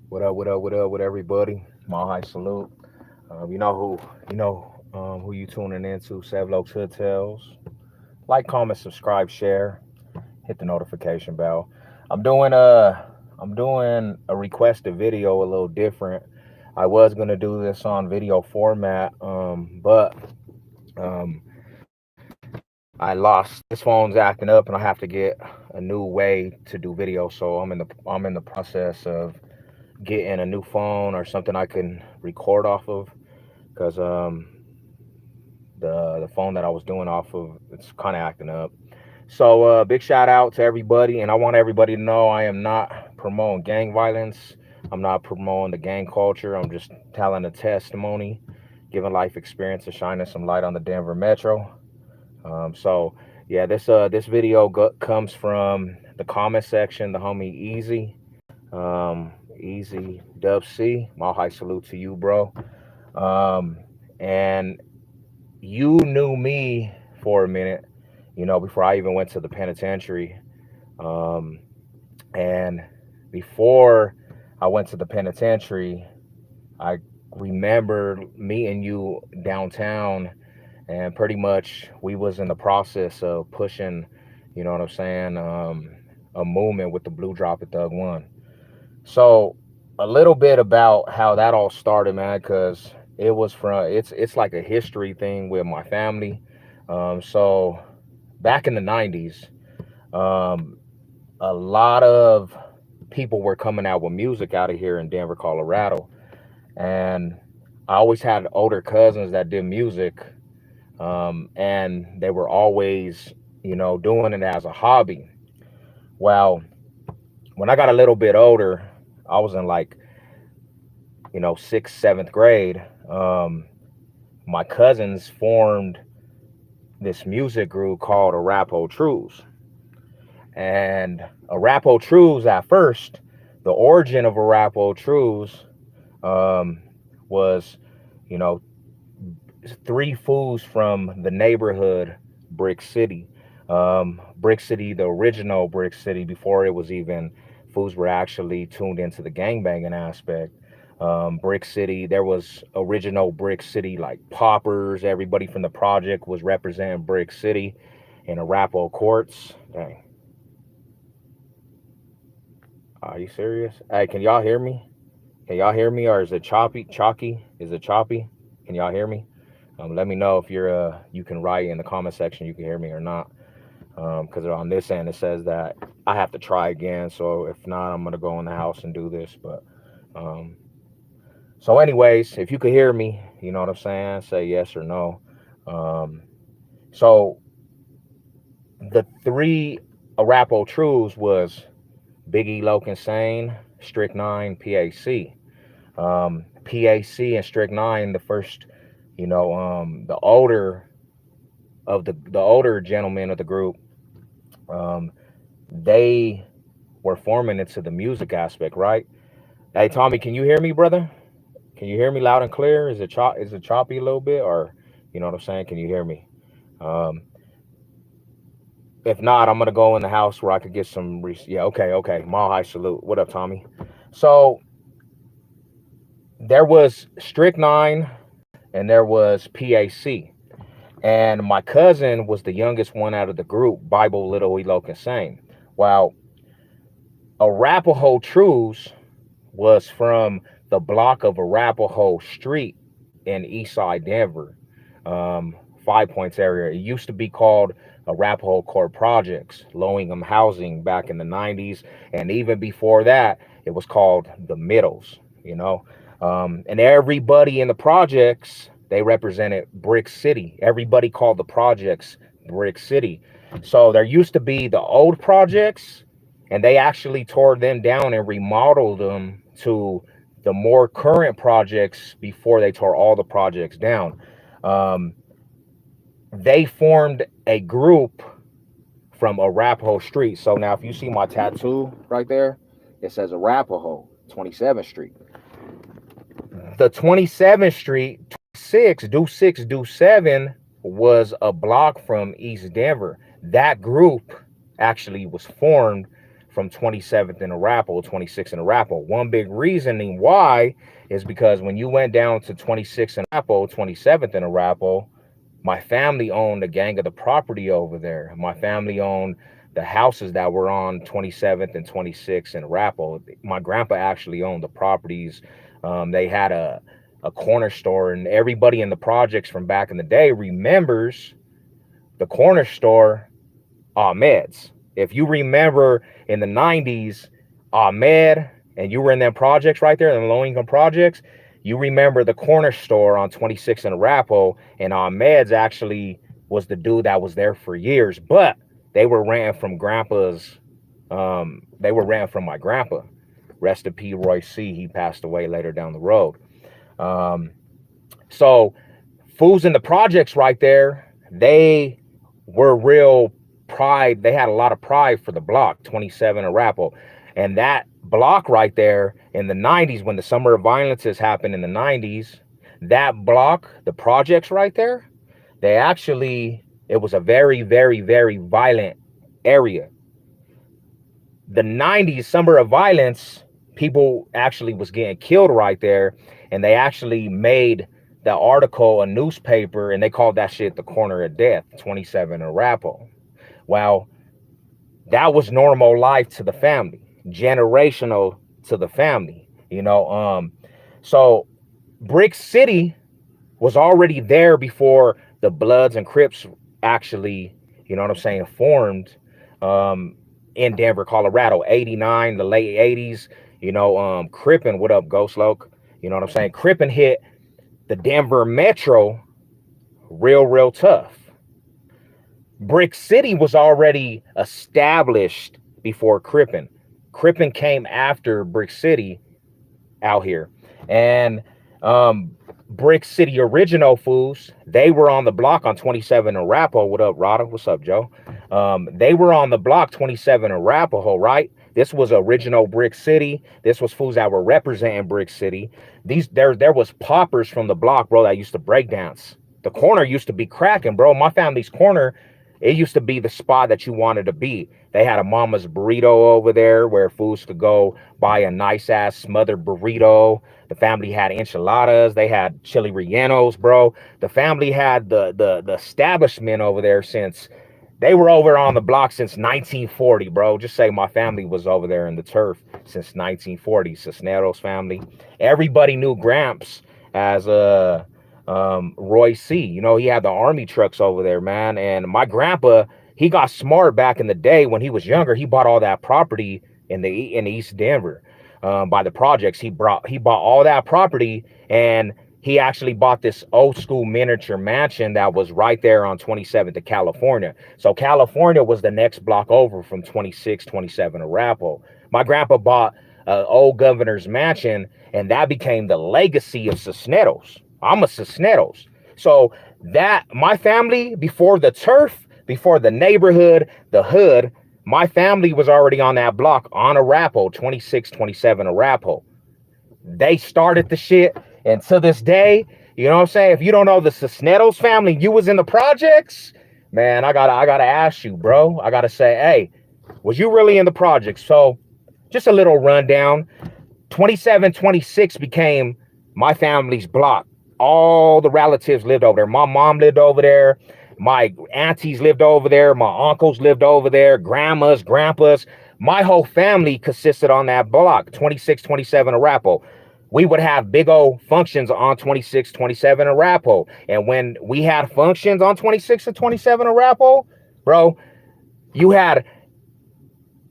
What up? What up? What up? With everybody? Mile high salute. Who you tuning into? Seven Oaks Hood Tales. Like, comment, subscribe, share. Hit the notification bell. I'm doing a I'm doing a requested video a little different. I was gonna do this on video format, but um, I lost. This phone's acting up, and I have to get a new way to do video. So I'm in the process of getting a new phone or something I can record off of because the phone that I was doing off of, it's kind of acting up. So big shout out to everybody, and I want everybody to know I am not promoting gang violence. I'm not promoting the gang culture. I'm just telling a testimony, giving life experience, and shining some light on the Denver Metro. So yeah, this video comes from the comment section. The homie Easy Dub C. My high salute to you, bro. Um, and you knew me for a minute, before I even went to the penitentiary. Um, and before I went to the penitentiary, I remember meeting you downtown, and pretty much we was in the process of pushing, you know what I'm saying, a movement with the Blue Drop at Thug One. So a little bit about how that all started, man, because it's like a history thing with my family. So back in the '90s, um, a lot of people were coming out with music out of here in Denver, Colorado, and I always had older cousins that did music, and they were always, doing it as a hobby. Well, when I got a little bit older, I was in like sixth, seventh grade. My cousins formed this music group called Arapahoe Trues. And Arapahoe Trues, at first, the origin of Arapahoe Trues um, was, you know, three fools from the neighborhood, Brick City. Brick City, the original Brick City, before it was even fools were actually tuned into the gangbanging aspect. Brick City, there was original Brick City, like poppers. Everybody from the project was representing Brick City in Arapahoe courts. Dang, are you serious? Hey, can y'all hear me? Can y'all hear me, or is it choppy? Chalky? Is it choppy? Can y'all hear me? Let me know if you can write in the comment section you can hear me or not. Because on this end it says that I have to try again. So if not, I'm gonna go in the house and do this. But um, so, anyways, if you could hear me, you know what I'm saying. Say yes or no. Um, so the three Arapahoe Trues was Biggie, Loke, Insane, Strict Nine, PAC. PAC and Strict Nine, the first, the older gentlemen of the group, um, they were forming into the music aspect, right? Hey, Tommy, can you hear me, brother? Can you hear me loud and clear? Is it choppy a little bit, or you know what I'm saying? Can you hear me? Um, if not, I'm gonna go in the house where I could get some. Yeah, okay, okay. Mile high salute. What up, Tommy? So there was Strict Nine and there was PAC. And my cousin was the youngest one out of the group, Bible Little Eloke Insane. While Arapahoe Trues was from the block of Arapahoe Street in Eastside Denver, um, Five Points area. It used to be called Arapahoe Court Projects, low income housing back in the '90s. And even before that, it was called the Middles, and everybody in the projects, they represented Brick City. Everybody called the projects Brick City. So there used to be the old projects, and they actually tore them down and remodeled them to the more current projects before they tore all the projects down. Um, they formed a group from Arapahoe Street. So now, if you see my tattoo right there, it says Arapahoe, 27th Street. The 27th Street, 6, do 7 was a block from East Denver. That group actually was formed from 27th and Arapahoe, 26th and Arapahoe. One big reasoning why is because when you went down to 26th and Arapahoe, 27th and Arapahoe, my family owned a gang of the property over there. My family owned the houses that were on 27th and 26th and Arapahoe. My grandpa actually owned the properties. They had a corner store, and everybody in the projects from back in the day remembers the corner store, Ahmed's. If you remember in the 90s, Ahmed, and you were in them projects right there, the low-income projects, you remember the corner store on 26th and Arapahoe, and Ahmed's actually was the dude that was there for years, but they were renting from grandpa's, they were renting from my grandpa. Rest in peace, Roy C. He passed away later down the road. So fools in the projects right there, they were real pride. They had a lot of pride for the block, 27 Arapahoe. And that block right there in the 90s, when the summer of violences happened in the 90s, that block, the projects right there, they actually, it was a very, very, very violent area. The 90s summer of violence, people actually was getting killed right there. And they actually made the article a newspaper, and they called that shit the corner of death, 27 Arapahoe. Well, that was normal life to the family, generational to the family, you know. So Brick City was already there before the Bloods and Crips actually, you know what I'm saying, formed in Denver, Colorado, 89, the late 80s, you know. Crippin', what up, Ghost Loke? You know what I'm saying? Crippin' hit the Denver metro real tough. Brick City was already established before Crippin'. Crippin' came after Brick City out here. And Brick City original fools, they were on the block on 27 Arapahoe. What up, Rada? What's up, Joe? They were on the block 27 Arapahoe, right? This was original Brick City. This was fools that were representing Brick City. There was poppers from the block, bro, that used to break dance. The corner used to be cracking, bro. My family's corner, it used to be the spot that you wanted to be. They had a mama's burrito over there where fools could go buy a nice ass smothered burrito. The family had enchiladas. They had chili rellenos, bro. The family had the establishment over there since they were over on the block since 1940, bro. Just say my family was over there in the turf since 1940. Cisneros family. Everybody knew Gramps as Roy C. You know, he had the army trucks over there, man. And my grandpa, he got smart back in the day when he was younger. He bought all that property in East Denver by the projects. He bought all that property, and he actually bought this old school miniature mansion that was right there on 27th to California. So California was the next block over from 26, 27 Arapahoe. My grandpa bought an old governor's mansion, and that became the legacy of Cisneros. I'm a Cisneros. So that, my family, before the turf, before the neighborhood, the hood, my family was already on that block on Arapahoe, 26, 27 Arapahoe. They started the shit. And to this day, you know what I'm saying? If you don't know the Cisneros family, you was in the projects, man, I gotta ask you, bro. I gotta say, hey, was you really in the projects? So just a little rundown. 27, 26 became my family's block. All the relatives lived over there. My mom lived over there. My aunties lived over there. My uncles lived over there. Grandmas, grandpas. My whole family consisted on that block, 26, 27 Arapahoe. We would have big old functions on 26, 27 Arapahoe. And when we had functions on 26 and 27 Arapahoe, bro, you had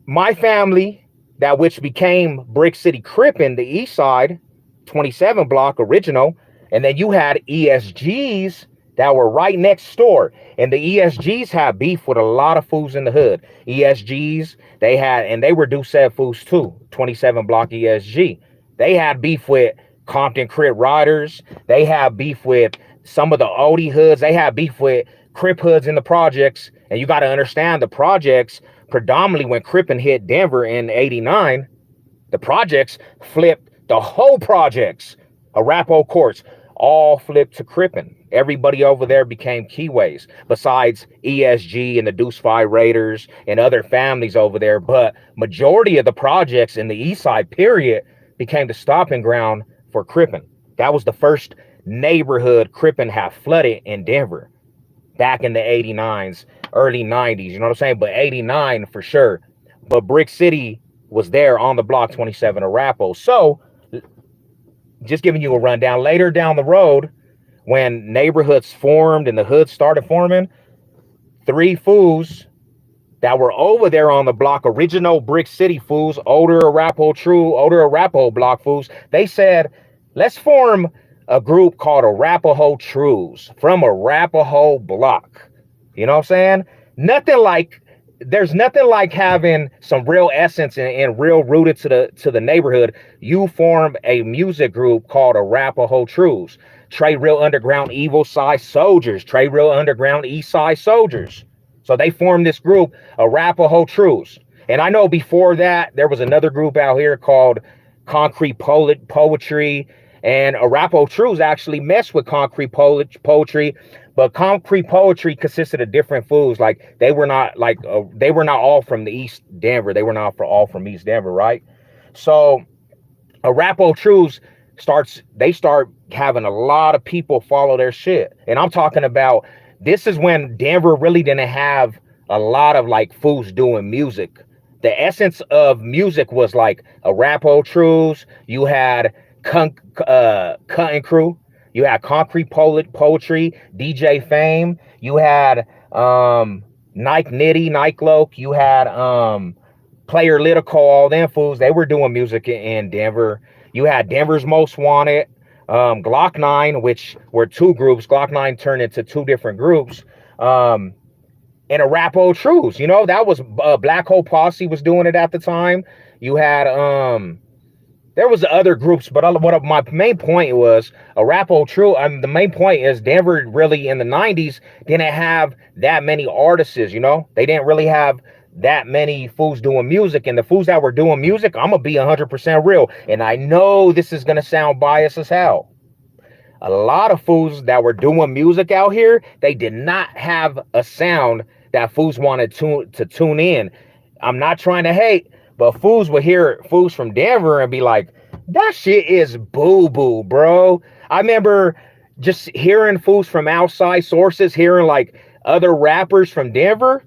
my family, that which became Brick City Crippin', the east side, 27 block original. And then you had ESGs that were right next door. And the ESGs had beef with a lot of fools in the hood. ESGs, they were Doucette fools too, 27 block ESG. They had beef with Compton Crip Riders. They had beef with some of the Odie hoods. They had beef with Crip hoods in the projects. And you got to understand the projects, predominantly when Crippin' hit Denver in 89, the projects flipped the whole projects. Arapahoe Courts, all flipped to Crippin. Everybody over there became Keyways, besides ESG and the Deuce 5 Raiders and other families over there. But majority of the projects in the East Side, period, became the stopping ground for Crippin. That was the first neighborhood Crippin had flooded in Denver back in the 89s, early 90s. You know what I'm saying? But 89 for sure. But Brick City was there on the block 27 Arapahoe. So just giving you a rundown. Later down the road, when neighborhoods formed and the hoods started forming, 3 fools that were over there on the block, original Brick City fools, older Arapahoe block fools, they said, let's form a group called Arapahoe Trues from Arapahoe block. You know what I'm saying? There's nothing like having some real essence and real rooted to the neighborhood. You form a music group called Arapahoe Trues. Trey Real Underground Evil Side Soldiers. Trey Real Underground East Side Soldiers. So they formed this group, Arapahoe Trues. And I know before that, there was another group out here called Concrete Poetry. And Arapahoe Trues actually messed with Concrete Poetry. But Concrete Poetry consisted of different fools. Like they were not all from the East Denver. They were not all from East Denver, right? So Arapahoe Trues start having a lot of people follow their shit. And I'm talking about, this is when Denver really didn't have a lot of like fools doing music. The essence of music was like Arapahoe Trues. You had Cutting Crew. You had Concrete Poetry, DJ Fame. You had Nike Nitty, Nike Loke. You had Player Litico, all them fools. They were doing music in Denver. You had Denver's Most Wanted, Glock 9, which were 2 groups. Glock 9 turned into 2 different groups. And Arapahoe Trues, you know, that was Black Hole Posse was doing it at the time. You had there was other groups, but what my main point was, Arapahoe True. The main point is Denver really in the 90s didn't have that many artists, you know? They didn't really have that many fools doing music. And the fools that were doing music, I'm going to be 100% real. And I know this is going to sound biased as hell. A lot of fools that were doing music out here, they did not have a sound that fools wanted to tune in. I'm not trying to hate, but fools would hear fools from Denver and be like, that shit is boo-boo, bro. I remember just hearing fools from outside sources, hearing like other rappers from Denver.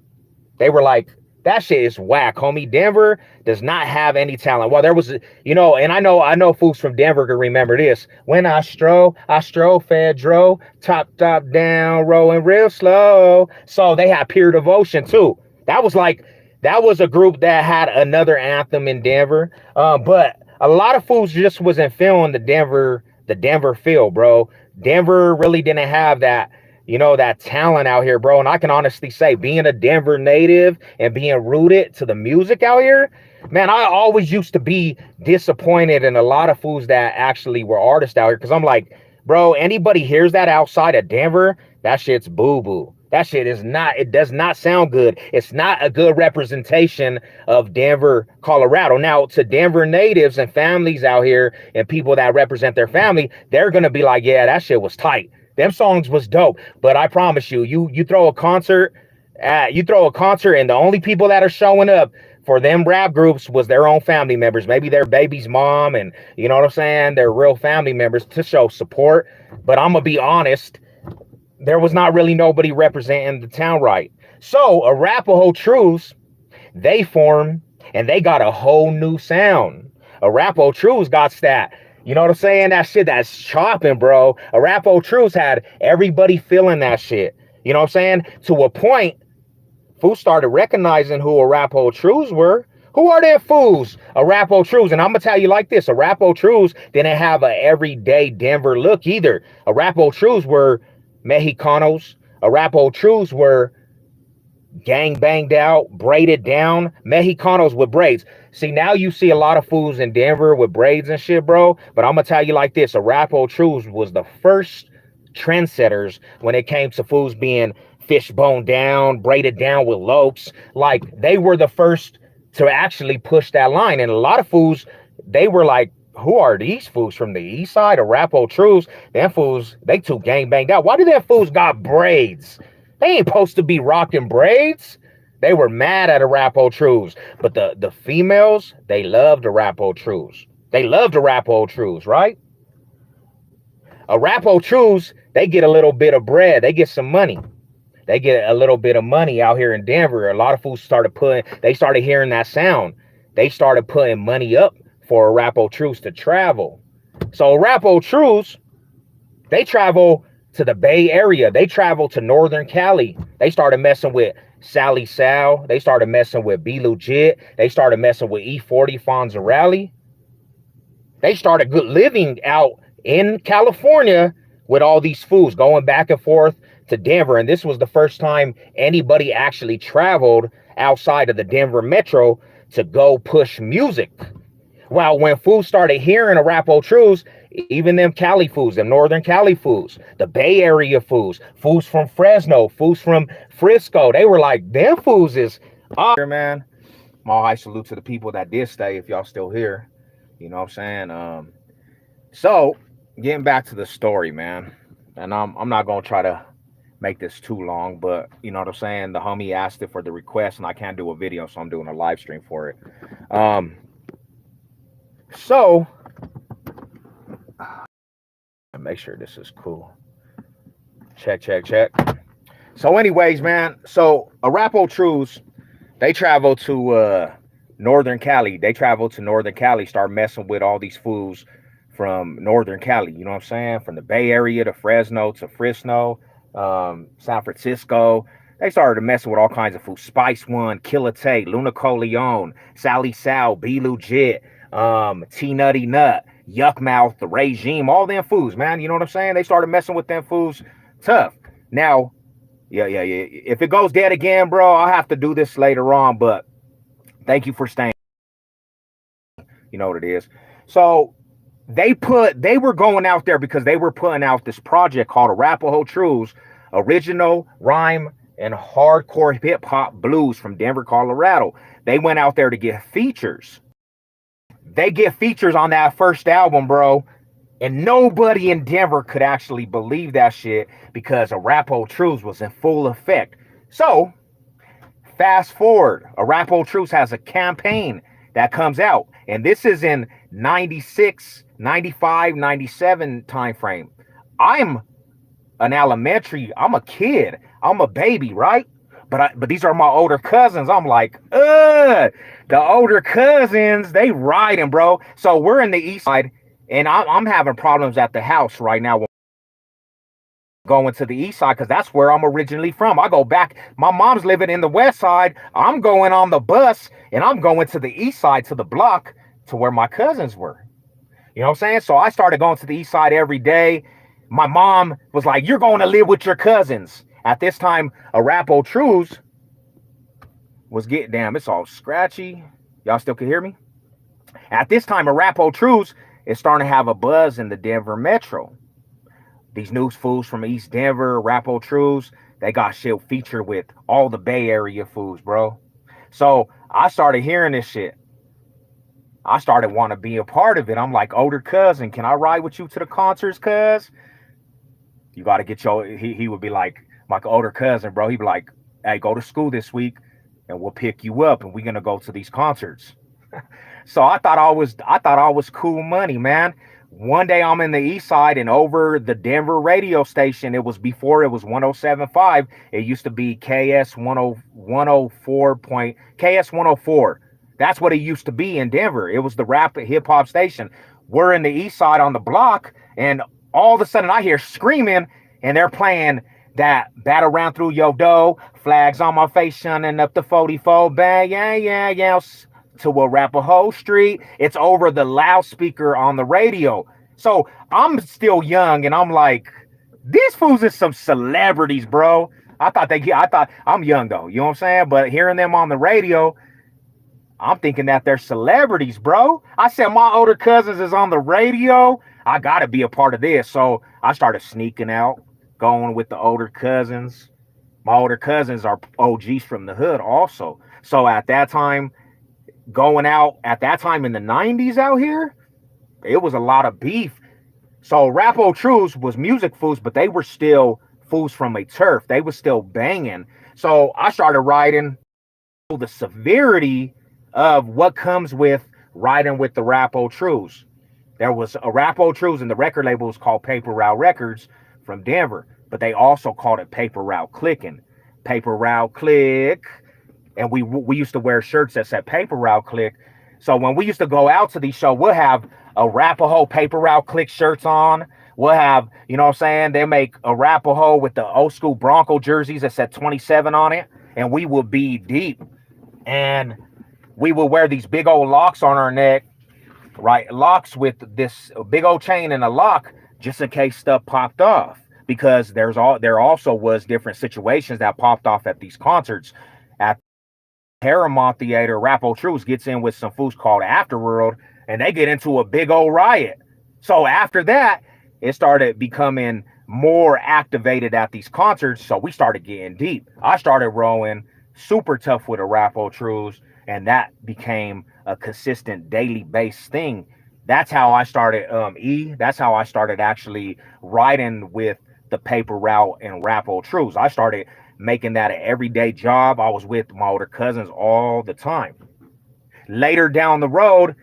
They were like, that shit is whack, homie. Denver does not have any talent. Well, there was, you know, and I know fools from Denver can remember this. When I stroll, Fedro, top down, rolling real slow. So they had Pure Devotion too. That was a group that had another anthem in Denver. But a lot of fools just wasn't feeling the Denver feel, bro. Denver really didn't have that, you know, that talent out here, bro. And I can honestly say, being a Denver native and being rooted to the music out here, man, I always used to be disappointed in a lot of fools that actually were artists out here. Because I'm like, bro, anybody hears that outside of Denver, that shit's boo-boo. That shit is not, it does not sound good. It's not a good representation of Denver, Colorado. Now, to Denver natives and families out here and people that represent their family, they're going to be like, yeah, that shit was tight. Them songs was dope. But I promise you, you throw a concert and the only people that are showing up for them rap groups was their own family members, maybe their baby's mom, and you know what I'm saying? They're real family members to show support. But I'm going to be honest, there was not really nobody representing the town right. So Arapahoe Trues, they formed and they got a whole new sound. Arapahoe Trues got that, you know what I'm saying? That shit that's chopping, bro. Arapahoe Trues had everybody feeling that shit. You know what I'm saying? To a point, fools started recognizing who Arapahoe Trues were. Who are them fools? Arapahoe Trues. And I'm going to tell you like this. Arapahoe Trues didn't have a everyday Denver look either. Arapahoe Trues were Mexicanos. Arapahoe Trues were gang banged out, braided down. Mexicanos with braids. See, now you see a lot of fools in Denver with braids and shit, bro. But I'm going to tell you like this. Arapahoe Trues was the first trendsetters when it came to fools being fishbone down, braided down with lopes. Like, they were the first to actually push that line. And a lot of fools, they were like, who are these fools from the east side? Arapahoe Trues. Them fools, they too gang banged out. Why do them fools got braids? They ain't supposed to be rocking braids. They were mad at Arapahoe Trues. But the females, they loved Arapahoe Trues. They loved Arapahoe Trues, right? Arapahoe Trues, they get a little bit of bread. They get some money. They get a little bit of money out here in Denver. A lot of fools they started hearing that sound. They started putting money up for Arapahoe Trues to travel. So Arapahoe Trues, they travel to the Bay Area. They travel to Northern Cali. They started messing with Sally Sal. They started messing with Be Legit. They started messing with E40 Fonzarelli. They started living out in California with all these fools, going back and forth to Denver. And this was the first time anybody actually traveled outside of the Denver metro to go push music. Well, when fools started hearing Arapahoe Trues, even them Cali fools, them Northern Cali fools, the Bay Area fools from Fresno, fools from Frisco, they were like, them fools is up here, man. My high salute to the people that did stay, if y'all still here. You know what I'm saying? So getting back to the story, man, and I'm not gonna try to make this too long, but you know what I'm saying, the homie asked it for the request and I can't do a video, so I'm doing a live stream for it. So make sure this is cool. Check. So anyways, man, so Arapahoe Trues, they travel to Northern Cali. They travel to Northern Cali, start messing with all these fools from Northern Cali, you know what I'm saying? From the Bay Area to Fresno to Frisno, San Francisco. They started messing with all kinds of foods. Spice One, Killer Tate, Luna Coleon, Sally Sal, Be Legit, T Nutty Nut, Yuck Mouth, The Regime, all them fools, man. You know what I'm saying? They started messing with them fools tough. Now, yeah. If it goes dead again, bro, I'll have to do this later on, but thank you for staying. You know what it is. So they were going out there because they were putting out this project called Arapahoe Trues, original rhyme and hardcore hip hop blues from Denver, Colorado. They went out there to get features. They get features on that first album, bro. And nobody in Denver could actually believe that shit because Arapahoe Trues was in full effect. So fast forward, Arapahoe Trues has a campaign that comes out. And this is in 96, 95, 97 time frame. I'm a kid. I'm a baby, right? But these are my older cousins. I'm like, the older cousins, they riding, bro. So we're in the east side, and I'm having problems at the house right now going to the east side because that's where I'm originally from. I go back. My mom's living in the west side. I'm going on the bus, and I'm going to the east side, to the block, to where my cousins were. You know what I'm saying? So I started going to the east side every day. My mom was like, you're going to live with your cousins. At this time, Arapahoe Trues was getting, damn, it's all scratchy. Y'all still can hear me? At this time, Arapahoe Trues is starting to have a buzz in the Denver metro. These news fools from East Denver, Arapahoe Trues, they got shit featured with all the Bay Area fools, bro. So I started hearing this shit. I started wanting to be a part of it. I'm like, older cousin, can I ride with you to the concerts, cuz? You got to get he would be like, my older cousin, bro. He'd be like, hey, go to school this week and we'll pick you up and we're going to go to these concerts. So I thought I was cool money, man. One day I'm in the east side and over the Denver radio station. It was before it was 107.5. It used to be KS 104. That's what it used to be in Denver. It was the rap hip hop station. We're in the east side on the block, and all of a sudden I hear screaming, and they're playing that Battle Round Through Your Dough, Flags on My Face shining up the 44, bang, yeah, to Arapahoe Street. It's over the loudspeaker on the radio. So I'm still young, and I'm like, these fools is some celebrities, bro. I thought I'm young though, you know what I'm saying? But hearing them on the radio, I'm thinking that they're celebrities, bro. I said, my older cousins is on the radio. I got to be a part of this. So I started sneaking out, going with the older cousins. My older cousins are OGs from the hood also. So at that time, going out, at that time in the 90s out here, it was a lot of beef. So Arapahoe Trues was music fools, but they were still fools from a turf. They were still banging. So I started riding the severity of what comes with riding with the Arapahoe Trues. There was Arapahoe Trues, and the record label was called Paper Route Records from Denver, but they also called it Paper Route Clicking. Paper Route Click. And we used to wear shirts that said Paper Route Click. So when we used to go out to these shows, we'll have Arapahoe Paper Route Click shirts on. We'll have, you know what I'm saying? They make Arapahoe with the old school Bronco jerseys that said 27 on it. And we will be deep. And we will wear these big old locks on our neck, right? Locks with this big old chain and a lock just in case stuff popped off. Because there also was different situations that popped off at these concerts. At Paramount Theater, Arapahoe Trues gets in with some fools called Afterworld, and they get into a big old riot. So after that, it started becoming more activated at these concerts. So we started getting deep. I started rowing super tough with Arapahoe Trues, and that became a consistent daily based thing. That's how I started that's how I started actually riding with the Paper Route and Arapahoe Trues. I started making that an everyday job. I was with my older cousins all the time. Later down the road,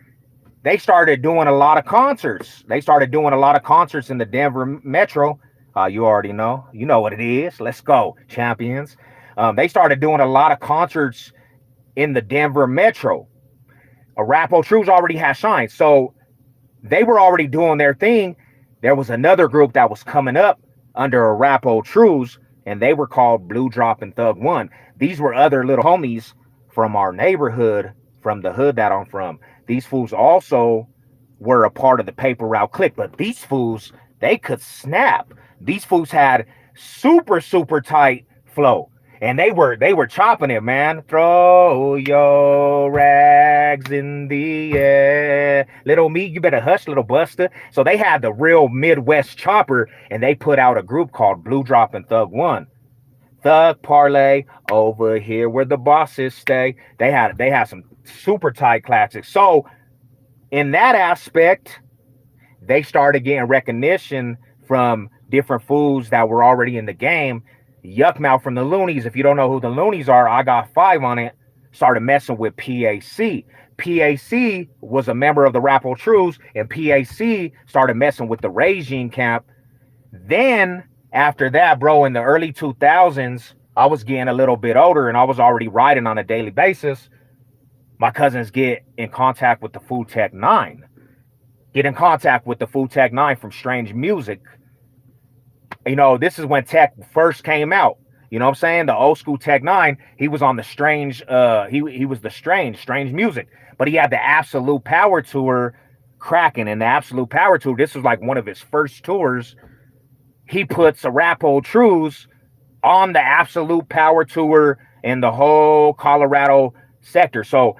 they started doing a lot of concerts. They started doing a lot of concerts in the Denver Metro. You already know. You know what it is. Let's go, champions. They started doing a lot of concerts in the Denver Metro. Arapahoe Trues already had shine. So they were already doing their thing. There was another group that was coming up under Arapahoe Trues, and they were called Blue Drop and Thug One. These were other little homies from our neighborhood, from the hood that I'm from. These fools also were a part of the Paper Route Clique, but these fools, they could snap. These fools had super, super tight flow. And they were chopping it, man. Throw your rags in the air. Little me, you better hush, little buster. So they had the real Midwest chopper, and they put out a group called Blue Drop and Thug One. Thug Parlay, over here where the bosses stay. They had some super tight classics. So in that aspect, they started getting recognition from different fools that were already in the game. Yuckmouth from the Loonies. If you don't know who the Loonies are, I got 5 on it. Started messing with PAC. PAC was a member of the Arapahoe Trues, and PAC started messing with the Regime Camp. Then after that, bro, in the early 2000s, I was getting a little bit older, and I was already riding on a daily basis. My cousins get in contact with the Food Tech 9. Get in contact with the Food Tech 9 from Strange Music. You know, this is when Tech first came out. You know what I'm saying? The old school Tech 9, he was on the Strange, he was the Strange Music. But he had the Absolute Power Tour cracking. And the Absolute Power Tour, this was like one of his first tours. He puts Arapahoe Trues on the Absolute Power Tour in the whole Colorado sector. So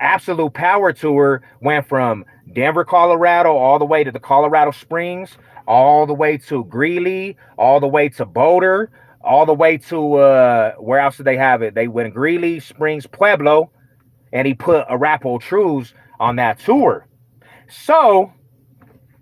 Absolute Power Tour went from Denver, Colorado, all the way to the Colorado Springs, all the way to Greeley, all the way to Boulder, all the way to where else did they have it? They went Greeley, Springs, Pueblo, and he put Arapahoe Trues on that tour. So,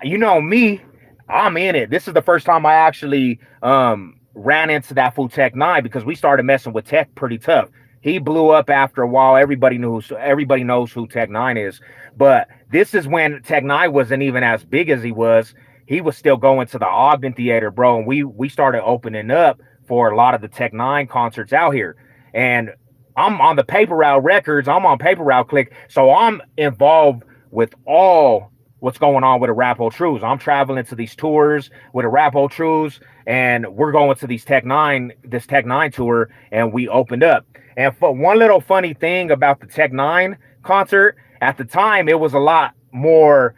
you know me, I'm in it. This is the first time I actually ran into that fool Tech 9, because we started messing with Tech pretty tough. He blew up after a while. Everybody knows who Tech 9 is. But this is when Tech 9 wasn't even as big as he was. He was still going to the Ogden Theater, bro. And we started opening up for a lot of the Tech 9 concerts out here. And I'm on the Paper Route Records. I'm on Paper Route Click. So I'm involved with all what's going on with Arapahoe Trues. I'm traveling to these tours with Arapahoe Trues, and we're going to this Tech 9 tour, and we opened up. And for one little funny thing about the Tech 9 concert, at the time, it was a lot more.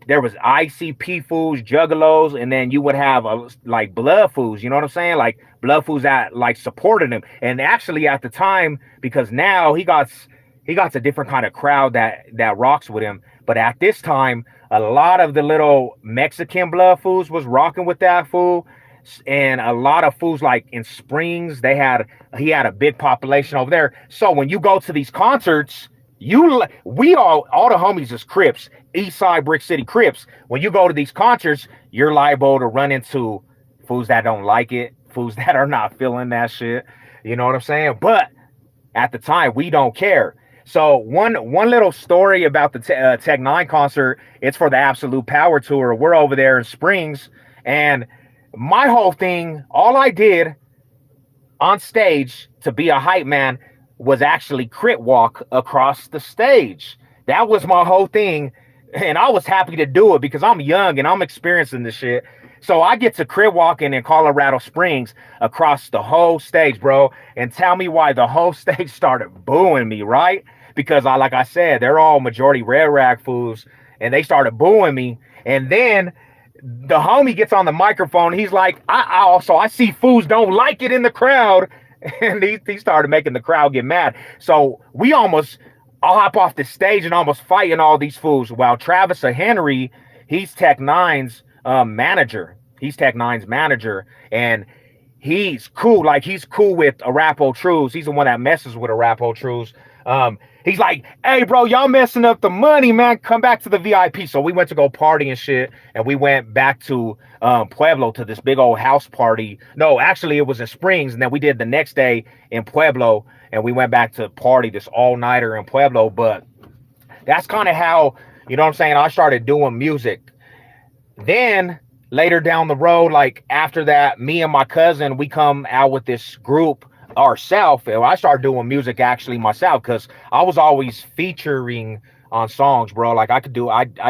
There was ICP fools, juggalos, and then you would have like blood fools, you know what I'm saying? Like blood fools that like supported him. And actually at the time, because now he got a different kind of crowd that rocks with him. But at this time, a lot of the little Mexican blood fools was rocking with that fool. And a lot of fools like in Springs, he had a big population over there. So when you go to these concerts, We all the homies is Crips, East Side Brick City Crips. When you go to these concerts, you're liable to run into fools that don't like it, fools that are not feeling that shit. You know what I'm saying? But at the time, we don't care. So one little story about the Tech Nine concert. It's for the Absolute Power Tour. We're over there in Springs, and my whole thing, all I did on stage to be a hype man was actually crit walk across the stage. That was my whole thing. And I was happy to do it because I'm young and I'm experiencing this shit. So I get to crib walking in Colorado Springs across the whole stage, bro. And tell me why the whole stage started booing me, right? Because like I said, they're all majority red rag fools, and they started booing me. And then the homie gets on the microphone. He's like, I see fools don't like it in the crowd. And he started making the crowd get mad. So we almost all hop off the stage and almost fighting all these fools. While Travis Henry, he's Tech Nine's manager. He's Tech Nine's manager. And he's cool. Like, he's cool with Arapahoe Trues. He's the one that messes with Arapahoe Trues. He's like, hey, bro, y'all messing up the money, man. Come back to the VIP. So we went to go party and shit. And we went back to Pueblo to this big old house party. No, actually, it was in Springs. And then we did the next day in Pueblo. And we went back to party this all-nighter in Pueblo. But that's kind of how, you know what I'm saying, I started doing music. Then later down the road, like after that, me and my cousin, we come out with this group ourselves, and I started doing music actually myself because I was always featuring on songs, bro. Like I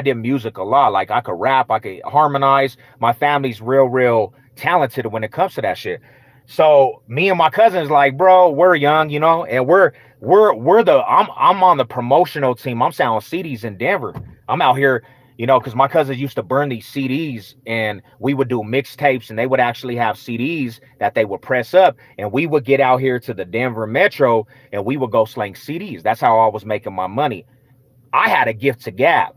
did music a lot. Like I could rap, I could harmonize. My family's real talented when it comes to that shit. So me and my cousins, like, bro, we're young, you know, and I'm on the promotional team. I'm selling CDs in Denver. I'm out here, you know, because my cousins used to burn these CDs, and we would do mixtapes, and they would actually have CDs that they would press up, and we would get out here to the Denver Metro, and we would go slang CDs. That's how I was making my money. I had a gift to gab.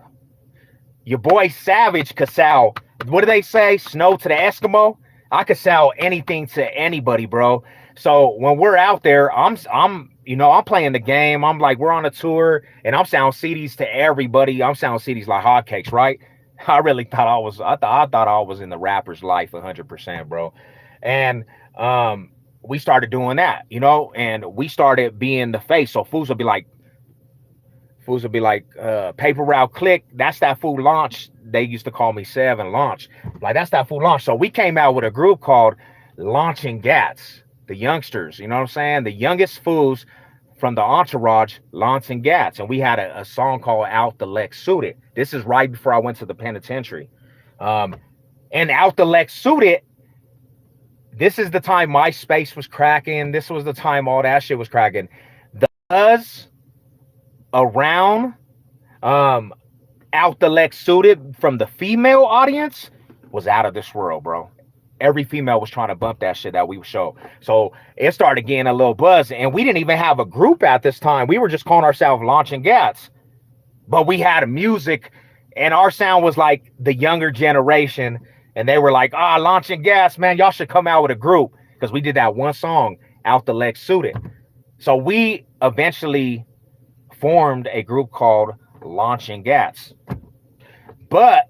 Your boy Savage could sell, what do they say? Snow to the Eskimo? I could sell anything to anybody, bro. So when we're out there, I'm playing the game. I'm like, we're on a tour, and I'm selling CDs to everybody. I'm selling CDs like hotcakes, right? I really thought I thought I was in the rapper's life 100%, bro. And we started doing that, you know, and we started being the face. So fools would be like, Paper Route Click. That's that fool Launch. They used to call me Seven Launch. Like, that's that fool Launch. So we came out with a group called Launching Gats. The youngsters, you know what I'm saying? The youngest fools from the entourage, launching Gats. And we had a song called Out the Lex Suited. This is right before I went to the penitentiary. And Out the Lex Suited, this is the time MySpace was cracking. This was the time all that shit was cracking. The buzz around Out the Lex Suited from the female audience was out of this world, bro. Every female was trying to bump that shit that we would show. So it started getting a little buzz. And we didn't even have a group at this time. We were just calling ourselves Launching Gats. But we had music, and our sound was like the younger generation. And they were like, Launching Gats, man, y'all should come out with a group. Because we did that one song, Out the Lex Suited. So we eventually formed a group called Launching Gats. But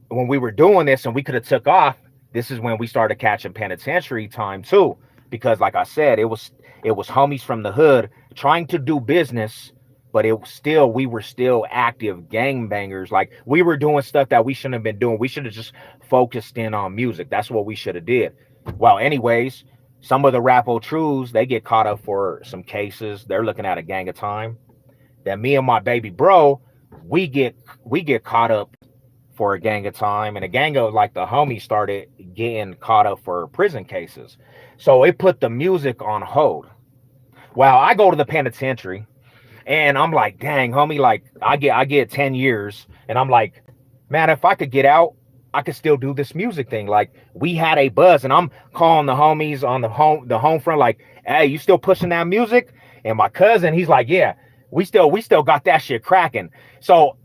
when we were doing this and we could have took off, this is when we started catching penitentiary time too, because like I said, it was homies from the hood trying to do business, but we were still active gangbangers. Like, we were doing stuff that we shouldn't have been doing. We should have just focused in on music. That's what we should have did. Well, anyways, some of the Arapahoe Trues, they get caught up for some cases. They're looking at a gang of time. Then me and my baby bro, we get caught up for a gang of time, and a gang of like the homies started getting caught up for prison cases. So it put the music on hold. Well, I go to the penitentiary, and I'm like, dang, homie, like I get 10 years, and I'm like, man, if I could get out, I could still do this music thing. Like, we had a buzz, and I'm calling the homies on the home front, like, hey, you still pushing that music? And my cousin, he's like, yeah, we still got that shit cracking. So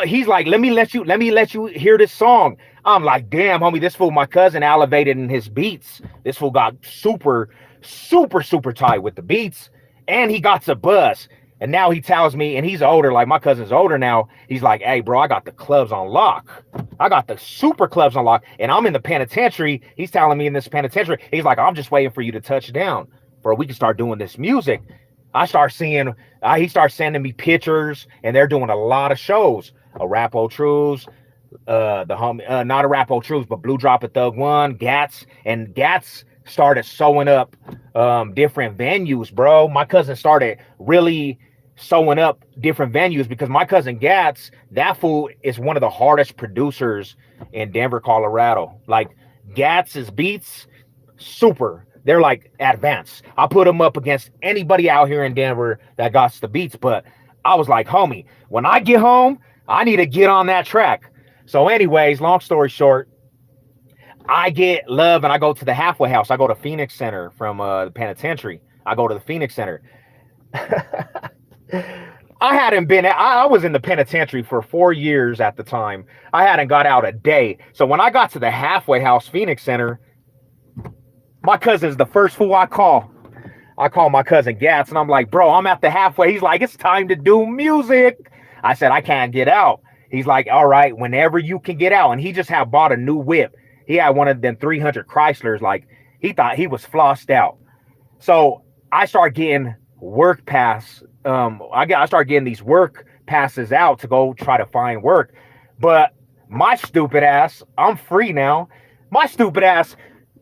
he's like, let me let you hear this song. I'm like, damn, homie, this fool, my cousin, elevated in his beats. This fool got super tight with the beats, and he got the buzz. And now he tells me, and he's older, like my cousin's older now. He's like, hey, bro, I got the clubs on lock. I got the super clubs on lock. And I'm in the penitentiary. He's telling me in this penitentiary, he's like, I'm just waiting for you to touch down for we can start doing this music. I start seeing, he starts sending me pictures, and they're doing a lot of shows. Arapahoe Trues, not Arapahoe Trues, but Blue Drop of Thug One, Gats, and Gats started sewing up different venues, bro. My cousin started really sewing up different venues because my cousin Gats, that fool is one of the hardest producers in Denver, Colorado. Like Gats's beats, super. They're like advanced. I put them up against anybody out here in Denver that got the beats. But I was like, homie, when I get home, I need to get on that track. So anyways, long story short, I get love and I go to the halfway house. I go to Phoenix Center from the penitentiary. I go to the Phoenix Center. I was in the penitentiary for 4 years at the time. I hadn't got out a day. So when I got to the halfway house, Phoenix Center, my cousin's the first fool I call. I call my cousin Gats and I'm like, bro, I'm at the halfway. He's like, it's time to do music. I said, I can't get out. He's like, all right, whenever you can get out. And he just had bought a new whip. He had one of them 300 Chryslers. Like, he thought he was flossed out. So I start getting work pass. I start getting these work passes out to go try to find work. But my stupid ass, I'm free now. My stupid ass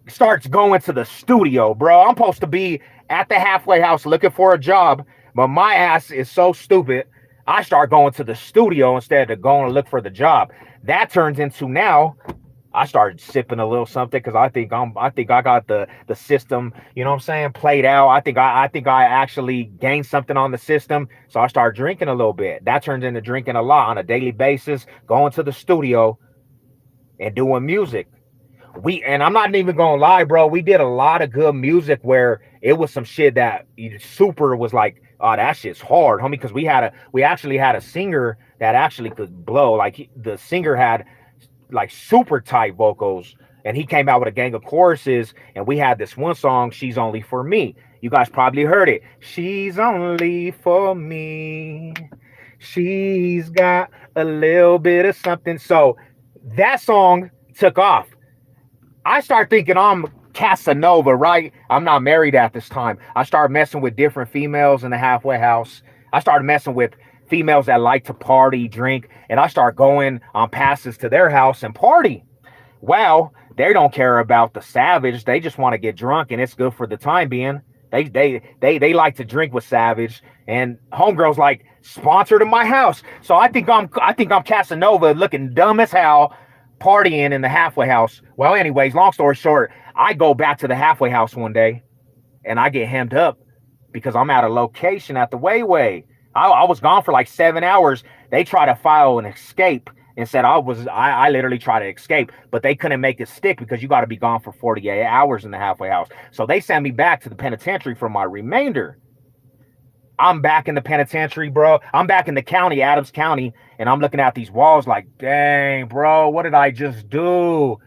starts going to the studio, bro. I'm supposed to be at the halfway house looking for a job, but my ass is so stupid. I start going to the studio instead of going to look for the job. That turns into now I started sipping a little something because I think I got the system, you know what I'm saying, played out. I think I actually gained something on the system. So I started drinking a little bit. That turns into drinking a lot on a daily basis, going to the studio and doing music. And I'm not even gonna lie, bro, we did a lot of good music where it was some shit that super was like, oh, that shit's hard, homie, because we actually had a singer that actually could blow. Like the singer had like super tight vocals, and he came out with a gang of choruses, and we had this one song, She's Only For Me. You guys probably heard it. She's only for me. She's got a little bit of something. So that song took off. I start thinking I'm Casanova, right? I'm not married at this time. I started messing with different females in the halfway house. I started messing with females that like to party, drink, and I start going on passes to their house and party. Well, they don't care about the Savage. They just want to get drunk, and it's good for the time being. They like to drink with Savage, and homegirls like sponsored in my house. So I think I'm Casanova, looking dumb as hell, partying in the halfway house. Well, anyways, long story short, I go back to the halfway house one day, and I get hemmed up because I'm at a location at the Wayway. I was gone for like 7 hours. They tried to file an escape and said I literally tried to escape, but they couldn't make it stick because you got to be gone for 48 hours in the halfway house. So they sent me back to the penitentiary for my remainder. I'm back in the penitentiary, bro. I'm back in the county, Adams County, and I'm looking at these walls like, dang, bro, what did I just do?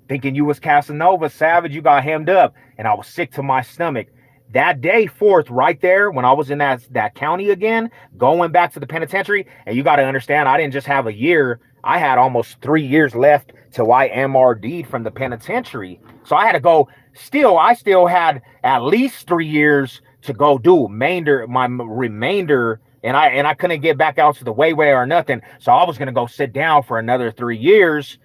Thinking you was Casanova, Savage, you got hemmed up, and I was sick to my stomach. That day, 4th, right there, when I was in that county again, going back to the penitentiary, and you got to understand, I didn't just have a year. I had almost 3 years left till I MRD'd from the penitentiary. So I had to go, I still had at least 3 years to go do my remainder, and I couldn't get back out to the Wayway or nothing. So I was going to go sit down for another 3 years,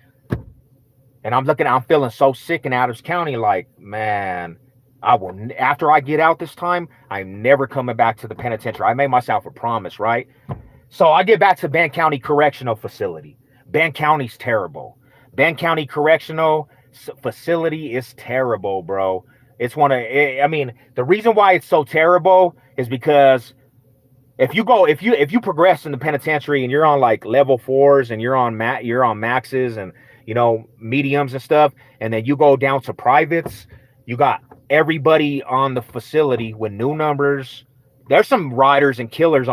and I'm feeling so sick in Adams County, like, man, after I get out this time, I'm never coming back to the penitentiary. I made myself a promise, right? So I get back to Bend County Correctional Facility. Bend County's terrible. Bend County Correctional Facility is terrible, bro. It's the reason why it's so terrible is because if you progress in the penitentiary and you're on like level 4s and you're on maxes and, you know, mediums and stuff, and then you go down to privates, you got everybody on the facility with new numbers. There's some riders and killers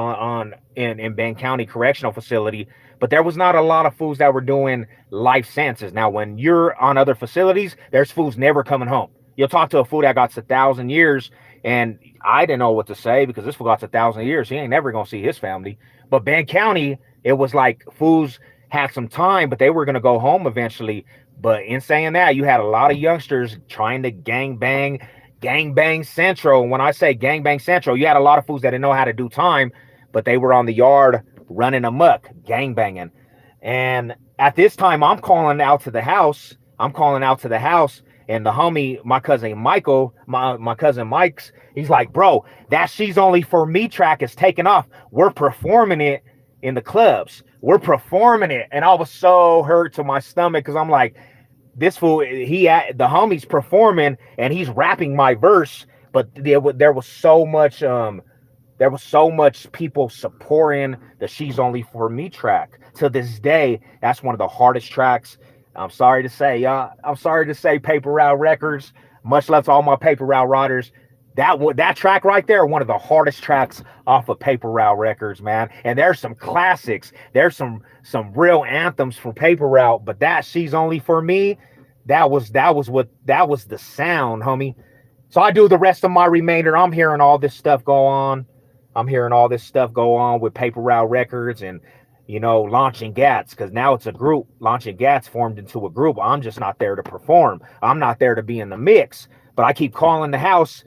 in Bend County Correctional Facility, but there was not a lot of fools that were doing life sentences. Now, when you're on other facilities, there's fools never coming home. You'll talk to a fool that got 1,000 years, And I didn't know what to say because this fool got 1,000 years. He ain't never gonna see his family. But Ben County, it was like fools had some time, but they were gonna go home eventually. But in saying that, you had a lot of youngsters trying to gang bang Central. And when I say gang bang Central, you had a lot of fools that didn't know how to do time, but they were on the yard running amok, gang banging. And at this time, I'm calling out to the house. And the homie, my cousin Michael, my cousin Mike's, he's like, bro, that She's Only For Me track is taking off. We're performing it in the clubs. We're performing it. And I was so hurt to my stomach because I'm like, this fool, the homie's performing and he's rapping my verse, but there was so much people supporting the She's Only For Me track. To this day, that's one of the hardest tracks. I'm sorry to say, y'all. I'm sorry to say, Paper Route Records. Much love to all my Paper Route riders. That track right there, one of the hardest tracks off of Paper Route Records, man. And there's some classics. There's some real anthems for Paper Route, but that She's Only For Me, that was the sound, homie. So I do the rest of my remainder. I'm hearing all this stuff go on with Paper Route Records and, Launching Gats, because now it's a group. Launching Gats formed into a group. I'm just not there to perform. I'm not there to be in the mix. But I keep calling the house,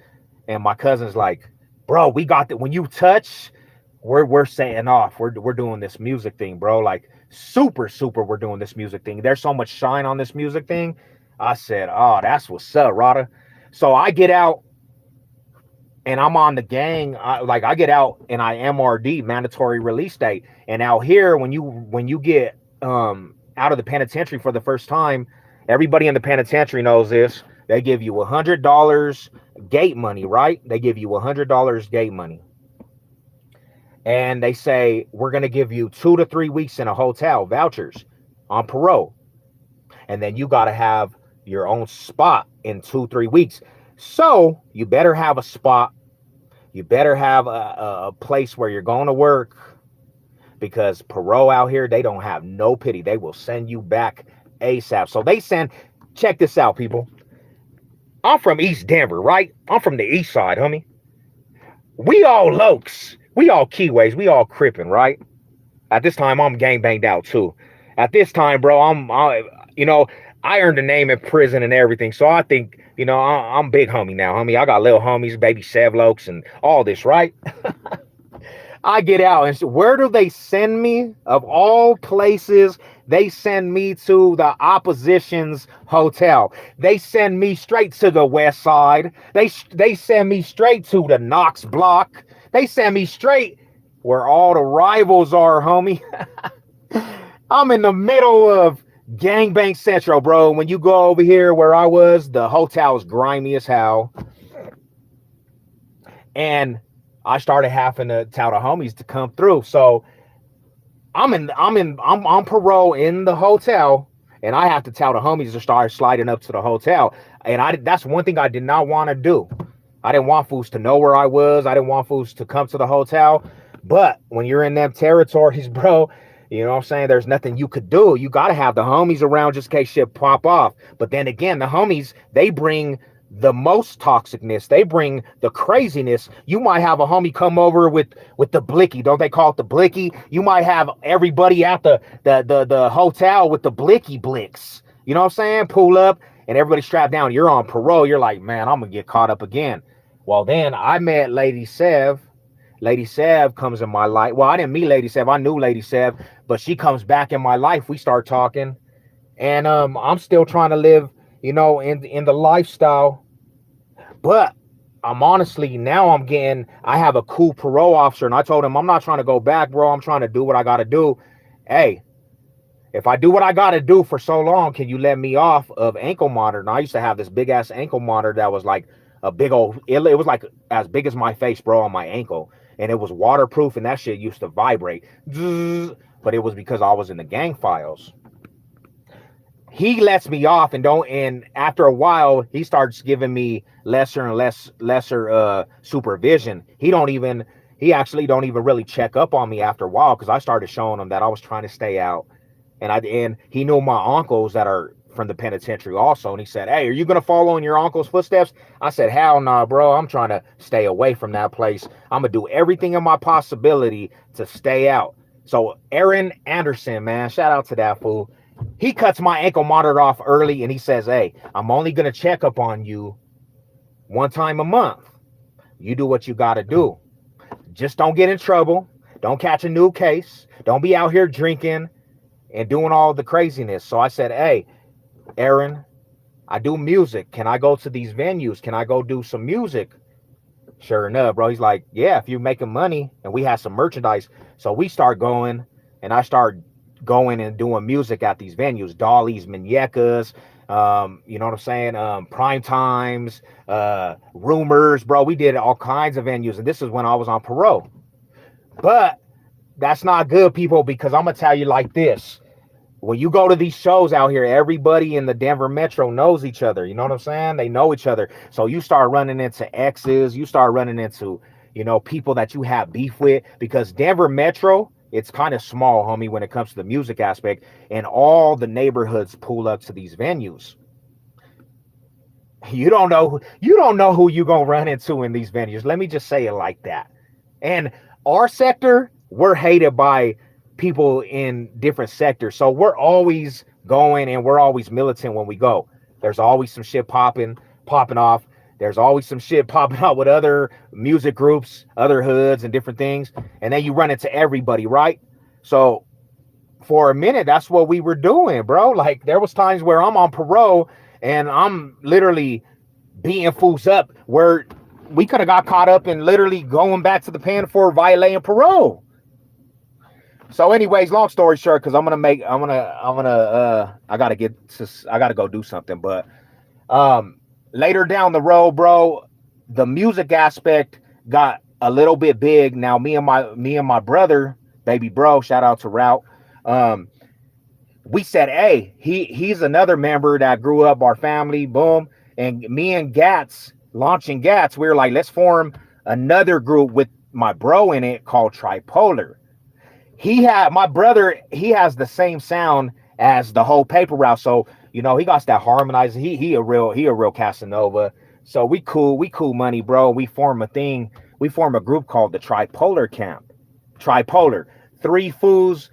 and my cousin's like, bro, we got that. When you touch, we're saying off. We're doing this music thing, bro. Like super, we're doing this music thing. There's so much shine on this music thing. I said, oh, that's what's up, Rada. So I get out. And I'm on the gang, I get out and I MRD, mandatory release date. And out here, when you get out of the penitentiary for the first time, everybody in the penitentiary knows this. They give you $100 gate money, right? They give you $100 gate money. And they say, we're going to give you 2 to 3 weeks in a hotel, vouchers on parole. And then you got to have your own spot in 2-3 weeks. So you better have a spot. You better have a place where you're going to work, because parole out here, they don't have no pity. They will send you back ASAP. So check this out, people. I'm from East Denver, right? I'm from the east side, homie. We all lokes. We all keyways. We all crippin', right? At this time, I'm gang banged out too. At this time, bro, I earned a name in prison and everything. So I think, I'm big homie now, homie. I got little homies, baby Sevlokes and all this, right? I get out and where do they send me? Of all places, they send me to the opposition's hotel. They send me straight to the west side. They send me straight to the Knox block. They send me straight where all the rivals are, homie. I'm in the middle of Gangbang Central, bro. When you go over here where I was, the hotel is grimy as hell. And I started having to tell the homies to come through. So I'm on parole in the hotel, and I have to tell the homies to start sliding up to the hotel. And that's one thing I did not want to do. I didn't want fools to know where I was. I didn't want fools to come to the hotel. But when you're in them territories, bro, you know what I'm saying? There's nothing you could do. You got to have the homies around just in case shit pop off. But then again, the homies, they bring the most toxicness. They bring the craziness. You might have a homie come over with the blicky. Don't they call it the blicky? You might have everybody at the hotel with the blicky blicks. You know what I'm saying? Pull up and everybody strapped down. You're on parole. You're like, man, I'm going to get caught up again. Well, then I met Lady Sev. Lady Sev comes in my life. Well, I didn't meet Lady Sev. I knew Lady Sev, but she comes back in my life. We start talking, and I'm still trying to live, in the lifestyle. But I'm honestly I have a cool parole officer, and I told him I'm not trying to go back, bro. I'm trying to do what I got to do. Hey, if I do what I got to do for so long, can you let me off of ankle monitor? And I used to have this big ass ankle monitor that was like a big old. It was like as big as my face, bro, on my ankle. And it was waterproof, and that shit used to vibrate. But it was because I was in the gang files. He lets me off, and after a while, he starts giving me lesser and lesser supervision. He actually don't even really check up on me after a while, because I started showing him that I was trying to stay out. And he knew my uncles that are from the penitentiary also. And he said, hey, are you going to follow in your uncle's footsteps? I said, hell no, bro. I'm trying to stay away from that place. I'm going to do everything in my possibility to stay out. So Aaron Anderson, man, shout out to that fool. He cuts my ankle monitor off early and he says, hey, I'm only going to check up on you one time a month. You do what you got to do. Just don't get in trouble. Don't catch a new case. Don't be out here drinking and doing all the craziness. So I said, hey, Aaron, I do music. Can I go to these venues? Can I go do some music? Sure enough, bro. He's like, yeah, if you're making money, and we have some merchandise. So we start going, and I start going and doing music at these venues, Dolly's, Muñecas, you know what I'm saying? Prime Times, Rumors, bro. We did all kinds of venues, and this is when I was on parole. But that's not good, people, because I'm going to tell you like this. When you go to these shows out here, everybody in the Denver Metro knows each other. You know what I'm saying? They know each other. So you start running into exes. You start running into, you know, people that you have beef with, because Denver Metro, it's kind of small, homie, when it comes to the music aspect, and all the neighborhoods pull up to these venues. You don't know who you're going to run into in these venues. Let me just say it like that. And our sector, we're hated by people in different sectors. So we're always going and we're always militant when we go. There's always some shit popping off. There's always some shit popping out with other music groups, other hoods and different things. And then you run into everybody, right? So for a minute, that's what we were doing, bro. Like there was times where I'm on parole and I'm literally beating fools up where we could have got caught up in literally going back to the pen for violating parole. So anyways, long story short, because I gotta go do something. But later down the road, bro, the music aspect got a little bit big. Now me and my brother, baby bro, shout out to Route. We said, hey, he's another member that grew up our family, boom. And me and Gats, launching Gats, we were like, let's form another group with my bro in it called Tripolar. My brother, he has the same sound as the whole Paper Route. So, you know, he got that harmonizing. He a real Casanova. So we cool money, bro. We form a thing. We form a group called the Tripolar Camp. Tripolar. 3 fools,